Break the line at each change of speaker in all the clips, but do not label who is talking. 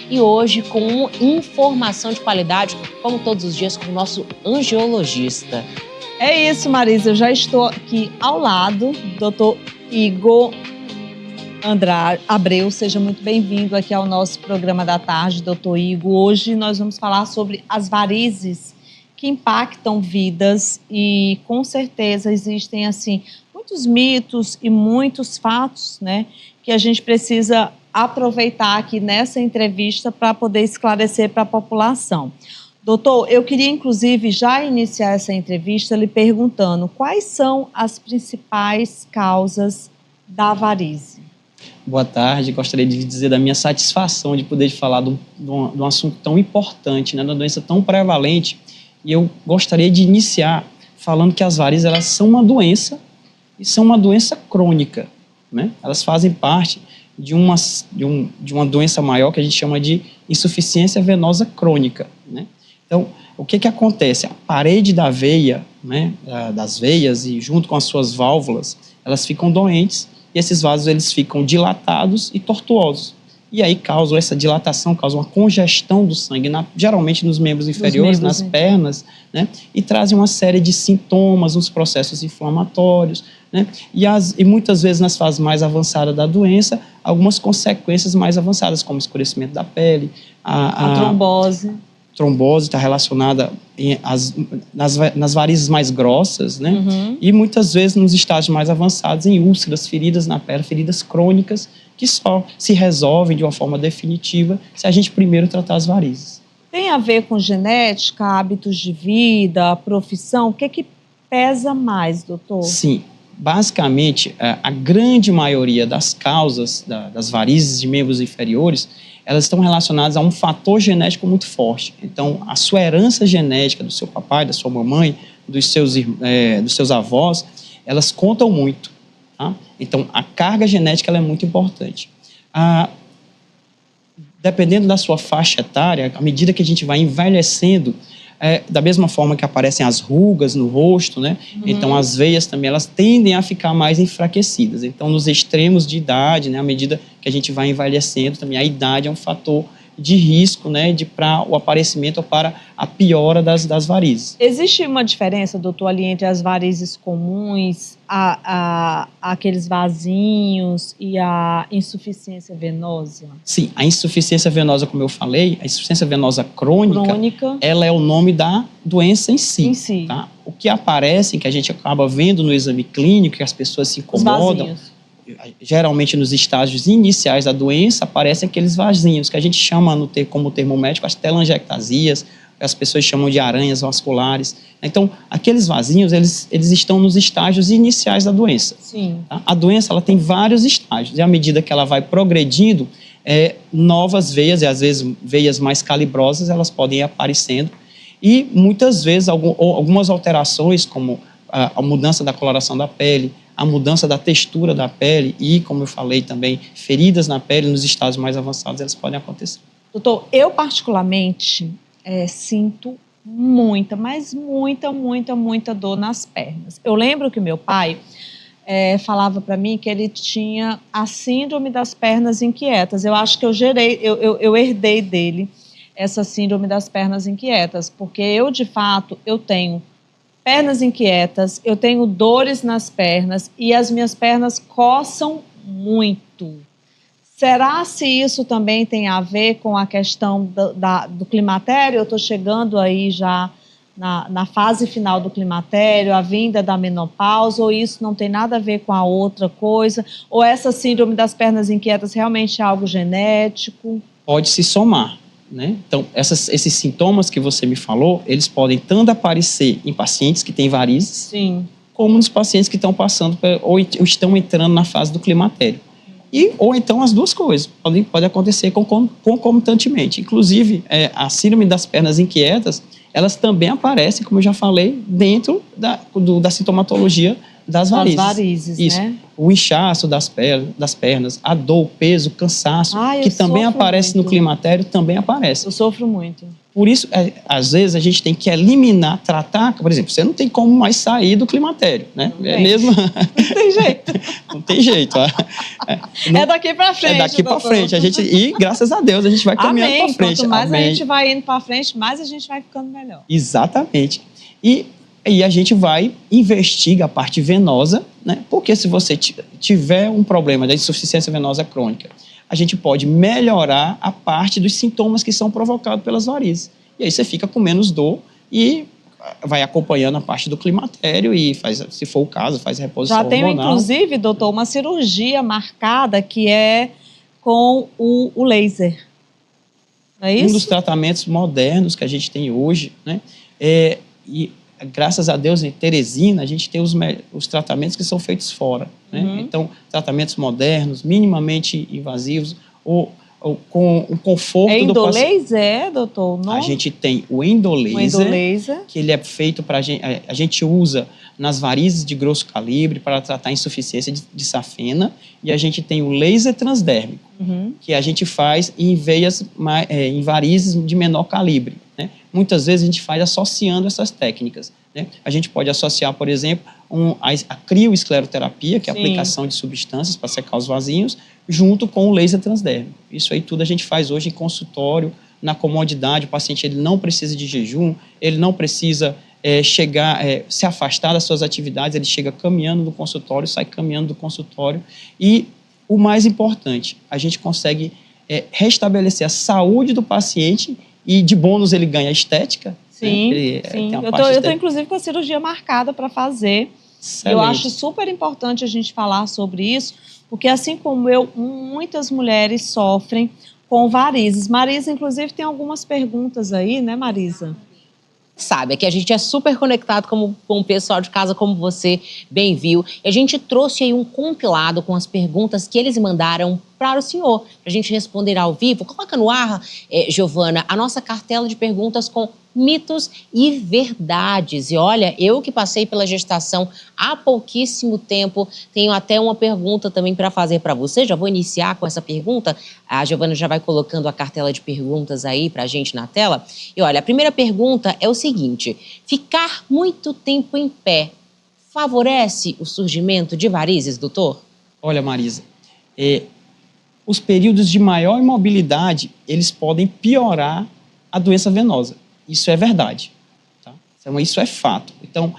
E hoje com informação de qualidade, como todos os dias, com o nosso angiologista.
É isso, Marisa. Eu já estou aqui ao lado do Dr. Igor Abreu. Seja muito bem-vindo aqui ao nosso programa da tarde, Dr. Igor. Hoje nós vamos falar sobre as varizes que impactam vidas e, com certeza, existem, assim, muitos mitos e muitos fatos, né, que a gente precisa aproveitar aqui nessa entrevista para poder esclarecer para a população. Doutor, eu queria, inclusive, já iniciar essa entrevista lhe perguntando quais são as principais causas da varize.
Boa tarde, gostaria de dizer da minha satisfação de poder falar de um assunto tão importante, né, de uma doença tão prevalente. E eu gostaria de iniciar falando que as varizes, elas são uma doença e são uma doença crônica, né? Elas fazem parte de uma doença maior que a gente chama de insuficiência venosa crônica, né? Então, o que acontece? A parede da veia, né, das veias e junto com as suas válvulas, elas ficam doentes e esses vasos eles ficam dilatados e tortuosos. E aí causa essa dilatação, causa uma congestão do sangue, geralmente nos membros inferiores, nas pernas, né? E trazem uma série de sintomas, uns processos inflamatórios, né? E muitas vezes nas fases mais avançadas da doença, algumas consequências mais avançadas, como escurecimento da pele,
a trombose.
Trombose está relacionada nas varizes mais grossas, né?
Uhum.
E muitas vezes nos estágios mais avançados em úlceras, feridas na pele, feridas crônicas, que só se resolvem de uma forma definitiva se a gente primeiro tratar as varizes.
Tem a ver com genética, hábitos de vida, profissão? O que pesa mais, doutor?
Sim, basicamente a grande maioria das causas das varizes de membros inferiores, elas estão relacionadas a um fator genético muito forte. Então, a sua herança genética do seu papai, da sua mamãe, dos seus avós, elas contam muito. Tá? Então, a carga genética ela é muito importante. Dependendo da sua faixa etária, à medida que a gente vai envelhecendo, da mesma forma que aparecem as rugas no rosto, né? Uhum. Então, as veias também elas tendem a ficar mais enfraquecidas. Então, nos extremos de idade, né, à medida que a gente vai envelhecendo, também a idade é um fator de risco, né, para o aparecimento ou para a piora das varizes.
Existe uma diferença, doutor, ali entre as varizes comuns, aqueles vasinhos e a insuficiência venosa?
Sim, a insuficiência venosa, como eu falei, a insuficiência venosa crônica, ela é o nome da doença em si. Tá? O que aparece, que a gente acaba vendo no exame clínico, que as pessoas se incomodam, geralmente nos estágios iniciais da doença, aparecem aqueles vasinhos, que a gente chama como termo médico as telangiectasias, que as pessoas chamam de aranhas vasculares. Então, aqueles vasinhos, eles estão nos estágios iniciais da doença.
Sim.
Tá? A doença ela tem vários estágios, e à medida que ela vai progredindo, novas veias, e às vezes veias mais calibrosas, elas podem ir aparecendo, e muitas vezes algumas alterações, como a mudança da coloração da pele, a mudança da textura da pele e, como eu falei também, feridas na pele nos estágios mais avançados, elas podem acontecer.
Doutor, eu particularmente sinto muita, mas muita dor nas pernas. Eu lembro que meu pai falava para mim que ele tinha a síndrome das pernas inquietas. Eu acho que eu herdei dele essa síndrome das pernas inquietas, porque eu, de fato, eu tenho pernas inquietas, eu tenho dores nas pernas e as minhas pernas coçam muito. Será se isso também tem a ver com a questão do climatério? Eu estou chegando aí já na fase final do climatério, a vinda da menopausa, ou isso não tem nada a ver com a outra coisa? Ou essa síndrome das pernas inquietas realmente é algo genético?
Pode se somar. Né? Então, esses sintomas que você me falou, eles podem tanto aparecer em pacientes que têm varizes,
sim,
como nos pacientes que estão passando ou estão entrando na fase do climatério. Ou então as duas coisas, pode acontecer concomitantemente. Inclusive, a síndrome das pernas inquietas, elas também aparecem, como eu já falei, dentro da sintomatologia das varizes.
Das varizes,
isso.
Né?
o inchaço das pernas, a dor, o peso, o cansaço, que também aparece no climatério, também aparece.
Eu sofro muito.
Por isso, às vezes, a gente tem que eliminar, tratar... Por exemplo, você não tem como mais sair do climatério, né? Mesmo...
Não tem jeito.
Não tem jeito.
É daqui para frente.
É daqui para frente. E, graças a Deus, a gente vai caminhando para frente.
Quanto mais a gente vai indo para frente, mais a gente vai ficando melhor.
Exatamente. E a gente investiga a parte venosa, né? Porque se você tiver um problema da insuficiência venosa crônica, a gente pode melhorar a parte dos sintomas que são provocados pelas varizes. E aí você fica com menos dor e vai acompanhando a parte do climatério e faz, se for o caso, faz reposição hormonal.
Já tenho, inclusive, doutor, uma cirurgia marcada que é com o laser. Não é isso?
Um dos tratamentos modernos que a gente tem hoje, né? E graças a Deus, em Teresina, a gente tem os tratamentos que são feitos fora. Né? Então, tratamentos modernos, minimamente invasivos, ou com o conforto do paciente.
É, doutor?
A gente tem o endolaser, que ele é feito para a gente usa nas varizes de grosso calibre para tratar a insuficiência de safena, e a gente tem o laser transdérmico, que a gente faz em veias, em varizes de menor calibre. Né? Muitas vezes a gente faz associando essas técnicas. Né? A gente pode associar, por exemplo, a crioescleroterapia, que é a aplicação de substâncias para secar os vasinhos, junto com o laser transdérmico. Isso aí tudo a gente faz hoje em consultório, na comodidade. O paciente ele não precisa de jejum, ele não precisa se afastar das suas atividades, ele chega caminhando do consultório, sai caminhando do consultório. E o mais importante, a gente consegue restabelecer a saúde do paciente e de bônus ele ganha a estética.
Sim, sim. Eu estou inclusive com a cirurgia marcada para fazer. Excelente. Eu acho super importante a gente falar sobre isso, porque assim como eu, muitas mulheres sofrem com varizes. Marisa, inclusive, tem algumas perguntas aí, né, Marisa?
Sabe, é que a gente é super conectado com o pessoal de casa, como você bem viu. E a gente trouxe aí um compilado com as perguntas que eles mandaram para o senhor, para a gente responder ao vivo. Coloca no ar, Giovana, a nossa cartela de perguntas com mitos e verdades. E olha, eu que passei pela gestação há pouquíssimo tempo, tenho até uma pergunta também para fazer para você. Já vou iniciar com essa pergunta. A Giovana já vai colocando a cartela de perguntas aí para a gente na tela. E olha, a primeira pergunta é o seguinte: ficar muito tempo em pé favorece o surgimento de varizes, doutor? Olha, Marisa,
os períodos de maior imobilidade, eles podem piorar a doença venosa. Isso é verdade. Tá? Então, isso é fato. Então,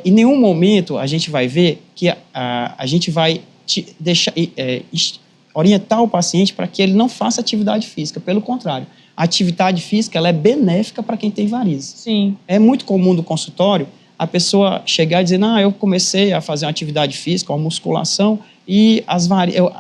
em nenhum momento a gente vai ver que a gente vai orientar o paciente para que ele não faça atividade física. Pelo contrário, a atividade física ela é benéfica para quem tem varizes.
Sim.
É muito comum no consultório a pessoa chegar e dizer, eu comecei a fazer uma atividade física, uma musculação, e as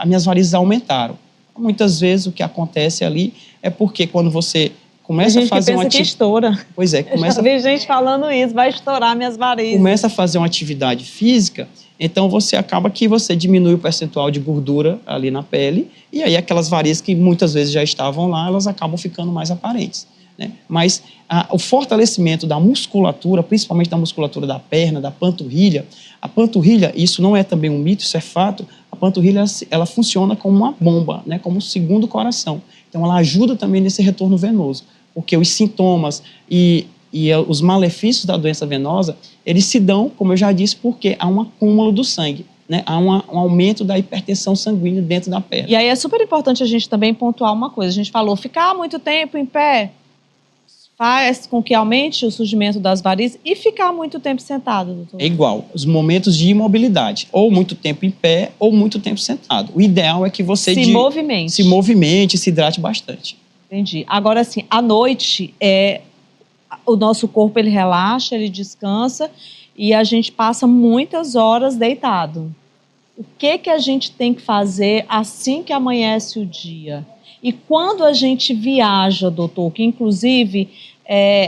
minhas varizes aumentaram. Muitas vezes o que acontece ali é porque quando você começa a fazer uma atividade...
que estoura.
Pois é.
Eu já vi gente falando isso, vai estourar minhas varizes.
Começa a fazer uma atividade física, então você acaba que você diminui o percentual de gordura ali na pele, e aí aquelas varizes que muitas vezes já estavam lá, elas acabam ficando mais aparentes. Né? Mas o fortalecimento da musculatura, principalmente da musculatura da perna, da panturrilha, a panturrilha, isso não é também um mito, isso é fato, a panturrilha ela funciona como uma bomba, né? Como um segundo coração. Então ela ajuda também nesse retorno venoso, porque os sintomas e os malefícios da doença venosa, eles se dão, como eu já disse, porque há um acúmulo do sangue. Né? Há um aumento da hipertensão sanguínea dentro da perna.
E aí é super importante a gente também pontuar uma coisa. A gente falou, ficar muito tempo em pé faz com que aumente o surgimento das varizes e ficar muito tempo sentado, doutor?
É igual, os momentos de imobilidade, ou muito tempo em pé, ou muito tempo sentado. O ideal é que você se movimente, se hidrate bastante.
Entendi. Agora, assim, à noite, o nosso corpo ele relaxa, ele descansa e a gente passa muitas horas deitado. O que a gente tem que fazer assim que amanhece o dia? E quando a gente viaja, doutor, que inclusive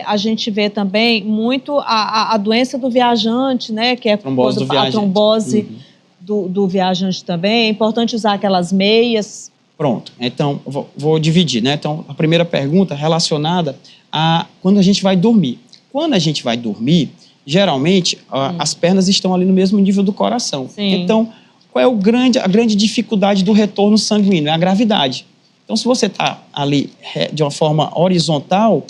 a gente vê também muito a doença do viajante, né? Que é a trombose do viajante também. É importante usar aquelas meias.
Pronto, então vou dividir, né? Então, a primeira pergunta relacionada a quando a gente vai dormir. Quando a gente vai dormir, geralmente as pernas estão ali no mesmo nível do coração.
Sim.
Então, Qual é a grande dificuldade do retorno sanguíneo? É a gravidade. Então, se você está ali de uma forma horizontal,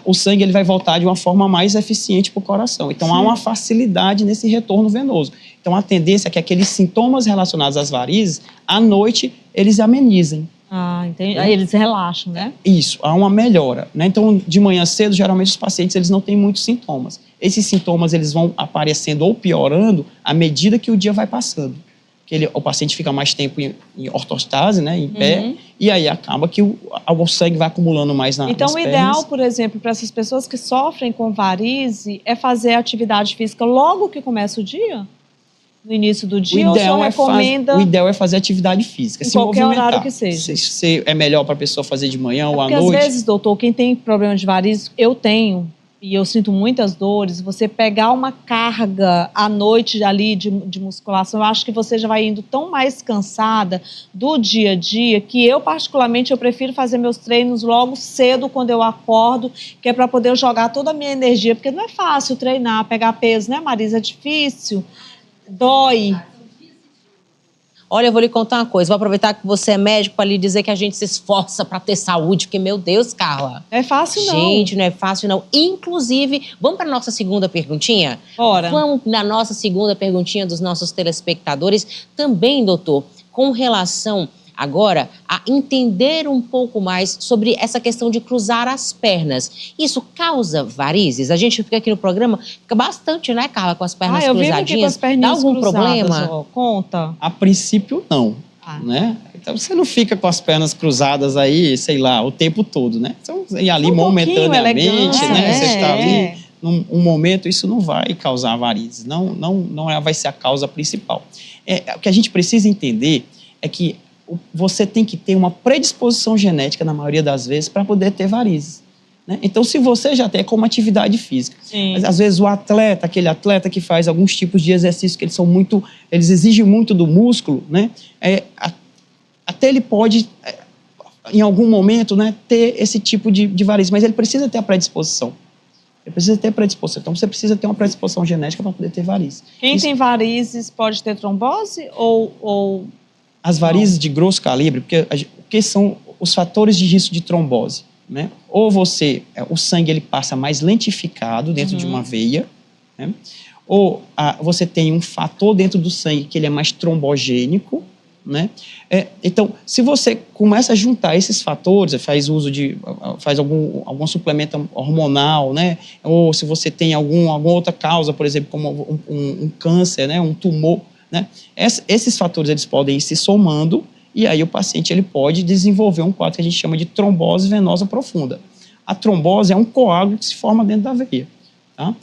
o sangue ele vai voltar de uma forma mais eficiente para o coração. Então, há uma facilidade nesse retorno venoso. Então, a tendência é que aqueles sintomas relacionados às varizes, à noite, eles amenizem.
Ah, entendi. Aí eles relaxam, né?
Isso, há uma melhora, né? Então, de manhã cedo, geralmente os pacientes eles não têm muitos sintomas. Esses sintomas eles vão aparecendo ou piorando à medida que o dia vai passando. O paciente fica mais tempo em ortostase, né, em pé, e aí acaba que o sangue vai acumulando mais nas pernas.
Então, o ideal, por exemplo, para essas pessoas que sofrem com varize é fazer atividade física logo que começa o dia? No início do dia, ou só recomenda...
O ideal é fazer atividade física,
em qualquer horário que seja.
Se é melhor para a pessoa fazer de manhã ou à noite.
Porque às vezes, doutor, quem tem problema de varizes, eu tenho, e eu sinto muitas dores, você pegar uma carga à noite ali de musculação, eu acho que você já vai indo tão mais cansada do dia a dia, que eu, particularmente, eu prefiro fazer meus treinos logo cedo, quando eu acordo, que é para poder jogar toda a minha energia, porque não é fácil treinar, pegar peso, né, Marisa? É difícil, dói.
Olha, eu vou lhe contar uma coisa. Vou aproveitar que você é médico para lhe dizer que a gente se esforça para ter saúde, porque, meu Deus, Carla.
Não é fácil, não.
Gente, não é fácil, não. Inclusive, vamos para a nossa segunda perguntinha?
Bora.
Vamos na nossa segunda perguntinha dos nossos telespectadores. Também, doutor, com relação agora a entender um pouco mais sobre essa questão de cruzar as pernas. Isso causa varizes? A gente fica aqui no programa, fica bastante, né, Carla, com as pernas cruzadinhas.
Eu vivo aqui com as perninhas
Dá algum
cruzadas,
problema?
ó. Conta.
A princípio, não. Né? Então, você não fica com as pernas cruzadas aí, sei lá, o tempo todo, né? Então, e ali momentaneamente, né? Você está ali num momento, isso não vai causar varizes. Não vai ser a causa principal. O que a gente precisa entender é que você tem que ter uma predisposição genética, na maioria das vezes, para poder ter varizes. Né? Então, se você já tem como atividade física, mas, às vezes aquele atleta que faz alguns tipos de exercícios que eles exigem muito do músculo, né? Até ele pode, em algum momento, né, ter esse tipo de varizes, mas ele precisa ter a predisposição. Ele precisa ter predisposição. Então, você precisa ter uma predisposição genética para poder ter varizes.
Quem tem varizes pode ter trombose ou...
As varizes de grosso calibre, porque são os fatores de risco de trombose, né? Ou o sangue ele passa mais lentificado dentro de uma veia, né? Ou você tem um fator dentro do sangue que ele é mais trombogênico, né? Então, se você começa a juntar esses fatores, faz algum suplemento hormonal, né? Ou se você tem alguma outra causa, por exemplo, como um câncer, né? Um tumor, né? Esses fatores eles podem ir se somando e aí o paciente ele pode desenvolver um quadro que a gente chama de trombose venosa profunda. A trombose é um coágulo que se forma dentro da veia. Tá?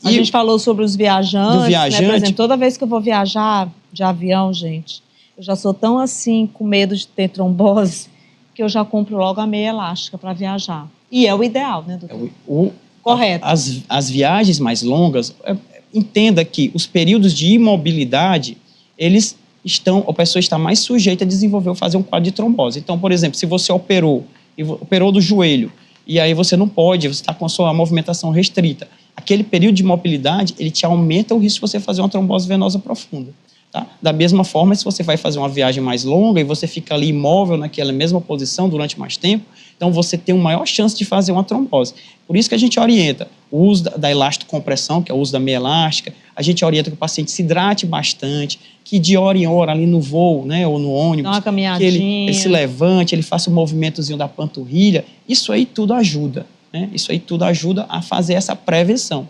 A gente falou sobre os viajantes, né? Por exemplo, toda vez que eu vou viajar de avião, gente, eu já sou tão assim com medo de ter trombose que eu já compro logo a meia elástica para viajar. E é o ideal, né, doutor? Correto.
As viagens mais longas... Entenda que os períodos de imobilidade, a pessoa está mais sujeita a desenvolver ou fazer um quadro de trombose. Então, por exemplo, se você operou do joelho, e aí você não pode, você está com a sua movimentação restrita, aquele período de mobilidade, ele te aumenta o risco de você fazer uma trombose venosa profunda. Tá? Da mesma forma, se você vai fazer uma viagem mais longa e você fica ali imóvel naquela mesma posição durante mais tempo, então você tem uma maior chance de fazer uma trombose. Por isso que a gente orienta o uso da elastocompressão, que é o uso da meia elástica, a gente orienta que o paciente se hidrate bastante, que de hora em hora ali no voo, né, ou no ônibus,
dá uma caminhadinha,
que ele se levante, ele faça um movimentozinho da panturrilha, isso aí tudo ajuda, né? Isso aí tudo ajuda a fazer essa prevenção.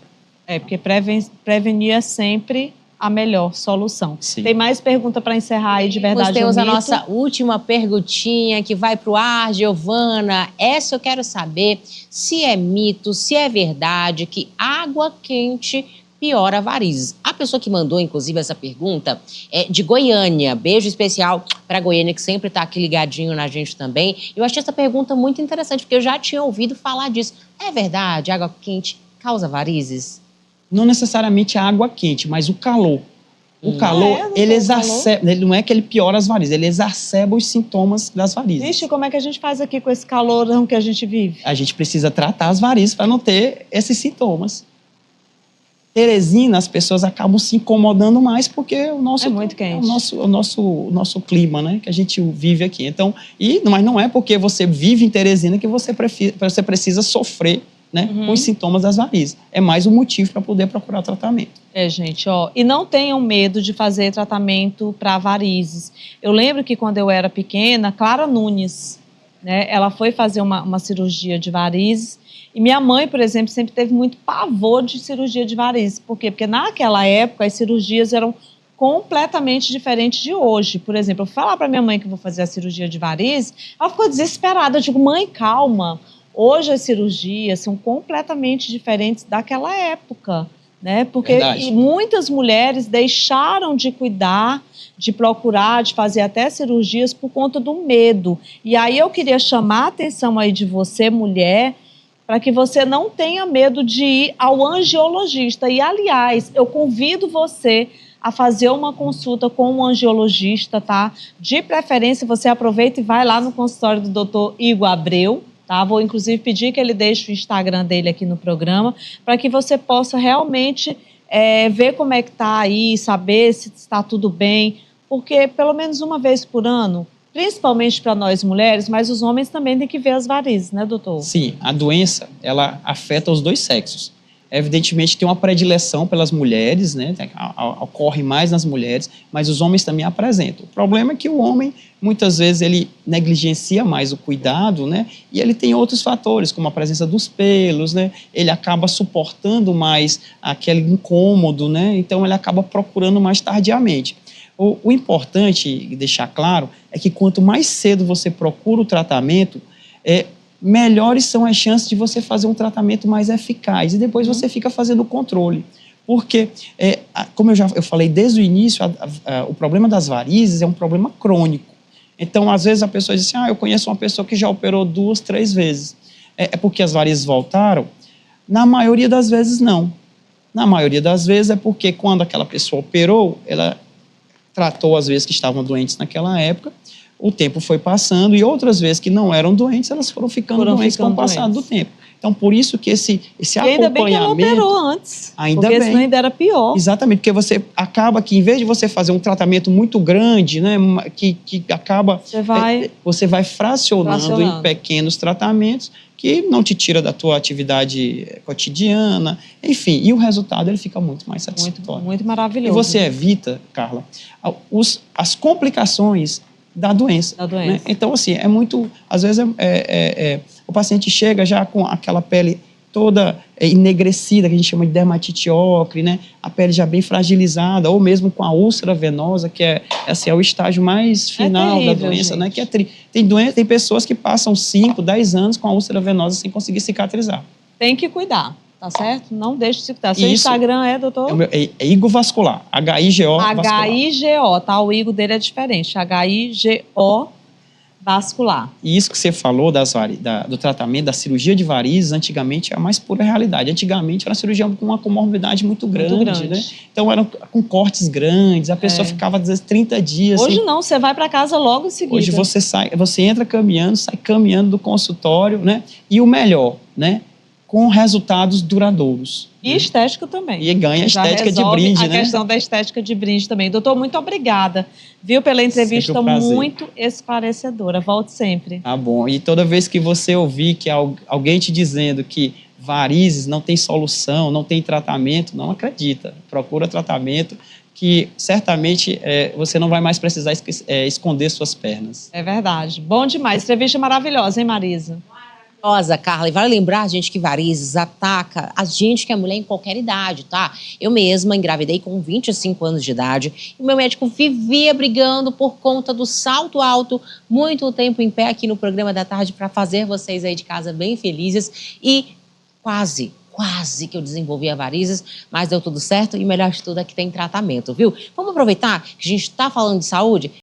Porque prevenir é sempre a melhor solução.
Sim.
Tem mais pergunta para encerrar aí de verdade?
Nós temos a nossa última perguntinha que vai para o ar, Giovana. Essa eu quero saber se é mito, se é verdade que água quente piora varizes. A pessoa que mandou, inclusive, essa pergunta é de Goiânia. Beijo especial para Goiânia, que sempre está aqui ligadinho na gente também. Eu achei essa pergunta muito interessante, porque eu já tinha ouvido falar disso. É verdade, água quente causa varizes?
Não necessariamente a água quente, mas o calor. O calor, ele exacerba, ele não é que ele piora as varizes, ele exacerba os sintomas das varizes.
Vixe, como é que a gente faz aqui com esse calorão que a gente vive?
A gente precisa tratar as varizes para não ter esses sintomas. Teresina, as pessoas acabam se incomodando mais porque o nosso,
É muito quente.
o nosso clima, né, que a gente vive aqui. Então, mas não é porque você vive em Teresina que você precisa sofrer, né, com os sintomas das varizes. É mais um motivo para poder procurar tratamento.
Gente, ó, e não tenham medo de fazer tratamento para varizes. Eu lembro que quando eu era pequena, Clara Nunes, né, ela foi fazer uma cirurgia de varizes. E minha mãe, por exemplo, sempre teve muito pavor de cirurgia de varizes. Por quê? Porque naquela época as cirurgias eram completamente diferentes de hoje. Por exemplo, eu fui falar para minha mãe que vou fazer a cirurgia de varizes, ela ficou desesperada. Eu digo, mãe, calma. Hoje as cirurgias são completamente diferentes daquela época, né? Porque muitas mulheres deixaram de cuidar, de procurar, de fazer até cirurgias por conta do medo. E aí eu queria chamar a atenção aí de você, mulher, para que você não tenha medo de ir ao angiologista. E, aliás, eu convido você a fazer uma consulta com um angiologista, tá? De preferência, você aproveita e vai lá no consultório do Dr. Igor Abreu, tá? Vou, inclusive, pedir que ele deixe o Instagram dele aqui no programa, para que você possa realmente ver como é que tá aí, saber se está tudo bem, porque pelo menos uma vez por ano, principalmente para nós mulheres, mas os homens também têm que ver as varizes, né, doutor?
Sim, a doença, ela afeta os dois sexos. Evidentemente, tem uma predileção pelas mulheres, né? Ocorre mais nas mulheres, mas os homens também apresentam. O problema é que o homem, muitas vezes, ele negligencia mais o cuidado, né? E ele tem outros fatores, como a presença dos pelos, né? Ele acaba suportando mais aquele incômodo, né? Então, ele acaba procurando mais tardiamente. O importante deixar claro é que quanto mais cedo você procura o tratamento, melhores são as chances de você fazer um tratamento mais eficaz. E depois você fica fazendo o controle. Porque, como eu falei desde o início, o problema das varizes é um problema crônico. Então, às vezes a pessoa diz assim, eu conheço uma pessoa que já operou 2, 3 vezes. É porque as varizes voltaram? Na maioria das vezes, não. Na maioria das vezes é porque quando aquela pessoa operou, ela tratou as vezes que estavam doentes naquela época, o tempo foi passando e outras vezes que não eram doentes, elas foram ficando doentes com o passar do tempo. Então, por isso que esse acompanhamento...
Ainda bem que ela operou antes,
ainda
porque
bem,
senão ainda era pior.
Exatamente, porque você acaba que, em vez de você fazer um tratamento muito grande, né, que acaba... Você vai fracionando em pequenos tratamentos que não te tira da tua atividade cotidiana, enfim, e o resultado ele fica muito mais satisfatório.
Muito maravilhoso.
E você evita, Carla, as complicações da doença. Né? Então, assim, é muito... Às vezes, o paciente chega já com aquela pele toda enegrecida, que a gente chama de dermatite ocre, né? A pele já bem fragilizada, ou mesmo com a úlcera venosa, que é o estágio mais final da doença, né? Que tem pessoas que passam 5, 10 anos com a úlcera venosa sem conseguir cicatrizar.
Tem que cuidar, tá certo? Não deixe de citar. Seu Instagram é, doutor?
É Igor Vascular, H-I-G-O Vascular.
H-I-G-O, tá? O Igor dele é diferente, H-I-G-O Vascular.
E isso que você falou do tratamento, da cirurgia de varizes, antigamente é a mais pura realidade. Antigamente era uma cirurgia com uma comorbidade muito grande. Né? Então eram com cortes grandes, a pessoa ficava às vezes 30 dias.
Hoje não, você vai para casa logo em seguida.
Hoje você entra caminhando, sai caminhando do consultório, né? E o melhor, né? Com resultados duradouros.
E estética também.
E ganha estética de brinde, né?
A questão da estética de brinde também. Doutor, muito obrigada, viu, pela entrevista muito esclarecedora. Volte sempre.
Tá bom. E toda vez que você ouvir que alguém te dizendo que varizes não tem solução, não tem tratamento, não acredita. Procura tratamento que certamente você não vai mais precisar esconder suas pernas.
É verdade. Bom demais. Entrevista maravilhosa, hein, Marisa?
Carla, e vale lembrar, gente, que varizes ataca a gente que é mulher em qualquer idade, tá? Eu mesma engravidei com 25 anos de idade e o meu médico vivia brigando por conta do salto alto, muito tempo em pé aqui no programa da tarde para fazer vocês aí de casa bem felizes e quase que eu desenvolvi a varizes, mas deu tudo certo e o melhor de tudo é que tem tratamento, viu? Vamos aproveitar que a gente está falando de saúde?